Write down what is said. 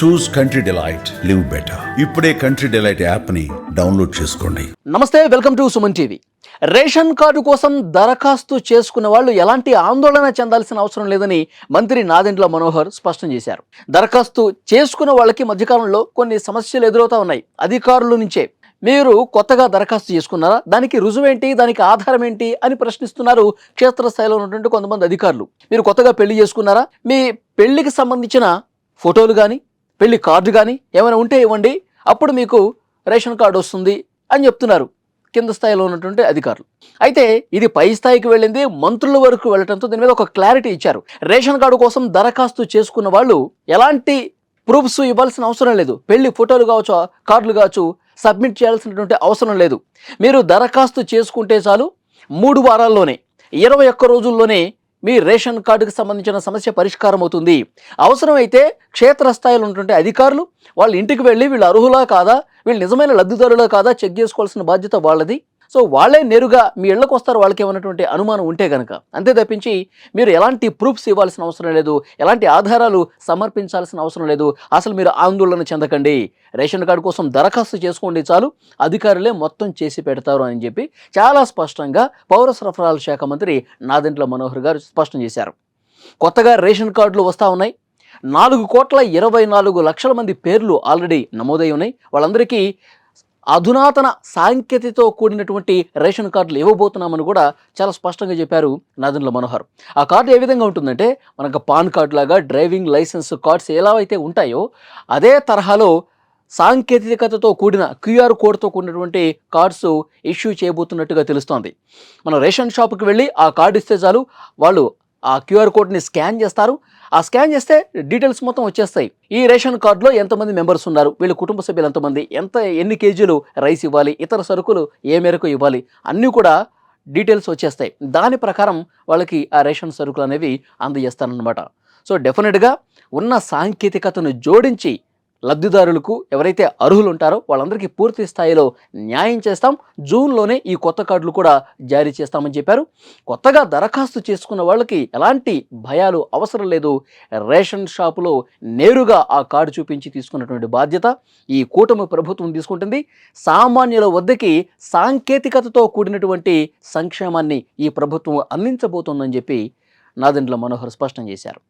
చూస్ country delight, live better. ఇప్పుడే country delight app ని download చేసుకోండి. నమస్తే, welcome to Suman TV. Ration card కోసం దరఖాస్తు చేసుకున్న వాళ్ళు ఎలాంటి ఆందోళన చెందాల్సిన అవసరం లేదని మంత్రి నాదెండ్ల మనోహర్ స్పష్టం చేశారు. దరఖాస్తు చేసుకున్న వాళ్ళకి మధ్యకాలంలో కొన్ని సమస్యలు ఎదురవుతా ఉన్నాయి. అధికారుల నుంచే మీరు కొత్తగా దరఖాస్తు చేసుకున్నారా, దానికి రుజువేంటి, దానికి ఆధారం ఏంటి అని ప్రశ్నిస్తున్నారు క్షేత్రస్థాయిలో ఉన్నటువంటి కొంతమంది అధికారులు. మీరు కొత్తగా పెళ్లి చేసుకున్నారా, మీ పెళ్లికి సంబంధించిన ఫోటోలు కానీ పెళ్లి కార్డు కానీ ఏమైనా ఉంటే ఇవ్వండి, అప్పుడు మీకు రేషన్ కార్డు వస్తుంది అని చెప్తున్నారు కింద స్థాయిలో ఉన్నటువంటి అధికారులు. అయితే ఇది పై స్థాయికి వెళ్ళింది, మంత్రుల వరకు వెళ్ళడంతో దీని మీద ఒక క్లారిటీ ఇచ్చారు. రేషన్ కార్డు కోసం దరఖాస్తు చేసుకున్న వాళ్ళు ఎలాంటి ప్రూఫ్స్ ఇవ్వాల్సిన అవసరం లేదు. పెళ్లి ఫోటోలు కావచ్చు, కార్డులు కావచ్చు, సబ్మిట్ చేయాల్సినటువంటి అవసరం లేదు. మీరు దరఖాస్తు చేసుకుంటే చాలు, 3 వారాల్లోనే 21 రోజుల్లోనే మీ రేషన్ కార్డుకి సంబంధించిన సమస్య పరిష్కారం అవుతుంది. అవసరమైతే క్షేత్రస్థాయిలో ఉన్నటువంటి అధికారులు వాళ్ళ ఇంటికి వెళ్ళి వీళ్ళు అర్హులా కాదా, వీళ్ళు నిజమైన లబ్ధిదారులా కాదా చెక్ చేసుకోవాల్సిన బాధ్యత వాళ్ళది. సో వాళ్ళే నేరుగా మీ ఇళ్లకు వస్తారు, వాళ్ళకి ఏమైనటువంటి అనుమానం ఉంటే కనుక. అంతే తప్పించి మీరు ఎలాంటి ప్రూఫ్స్ ఇవ్వాల్సిన అవసరం లేదు, ఎలాంటి ఆధారాలు సమర్పించాల్సిన అవసరం లేదు. అసలు మీరు ఆందోళన చెందకండి, రేషన్ కార్డు కోసం దరఖాస్తు చేసుకోండి చాలు, అధికారులే మొత్తం చేసి పెడతారు అని చెప్పి చాలా స్పష్టంగా పౌర సరఫరాల శాఖ మంత్రి నాదెండ్ల మనోహర్ గారు స్పష్టం చేశారు. కొత్తగా రేషన్ కార్డులు వస్తూ ఉన్నాయి. 4,24,00,000 మంది పేర్లు ఆల్రెడీ నమోదై ఉన్నాయి. వాళ్ళందరికీ అధునాతన సాంకేతికతో కూడినటువంటి రేషన్ కార్డులు ఇవ్వబోతున్నామని కూడా చాలా స్పష్టంగా చెప్పారు నాదెండ్ల మనోహర్. ఆ కార్డు ఏ విధంగా ఉంటుందంటే, మనకు పాన్ కార్డు లాగా డ్రైవింగ్ లైసెన్స్ కార్డ్స్ ఎలా అయితే ఉంటాయో అదే తరహాలో సాంకేతికతతో కూడిన QR కోడ్తో కూడినటువంటి కార్డ్స్ ఇష్యూ చేయబోతున్నట్టుగా తెలుస్తోంది. మనం రేషన్ షాప్కి వెళ్ళి ఆ కార్డు ఇస్తే చాలు, వాళ్ళు ఆ QR కోడ్ని స్కాన్ చేస్తారు. ఆ స్కాన్ చేస్తే డీటెయిల్స్ మొత్తం వచ్చేస్తాయి. ఈ రేషన్ కార్డులో ఎంతమంది మెంబర్స్ ఉన్నారు, వీళ్ళ కుటుంబ సభ్యులు ఎంతమంది, ఎన్ని కేజీలు రైస్ ఇవ్వాలి, ఇతర సరుకులు ఏ మేరకు ఇవ్వాలి, అన్నీ కూడా డీటెయిల్స్ వచ్చేస్తాయి. దాని ప్రకారం వాళ్ళకి ఆ రేషన్ సరుకులు అనేవి అందజేస్తారనమాట. సో డెఫినెట్గా ఉన్న సాంకేతికతను జోడించి లబ్ధిదారులకు ఎవరైతే అర్హులు ఉంటారో వాళ్ళందరికీ పూర్తి స్థాయిలో న్యాయం చేస్తాం. జూన్లోనే ఈ కొత్త కార్డులు కూడా జారీ చేస్తామని చెప్పారు. కొత్తగా దరఖాస్తు చేసుకున్న వాళ్ళకి ఎలాంటి భయాలు అవసరం లేదు. రేషన్ షాపులో నేరుగా ఆ కార్డు చూపించి తీసుకున్నటువంటి బాధ్యత ఈ కూటమి ప్రభుత్వం తీసుకుంటుంది. సామాన్యుల వద్దకి సాంకేతికతతో కూడినటువంటి సంక్షేమాన్ని ఈ ప్రభుత్వం అందించబోతోందని చెప్పి నాదెండ్ల మనోహర్ స్పష్టం చేశారు.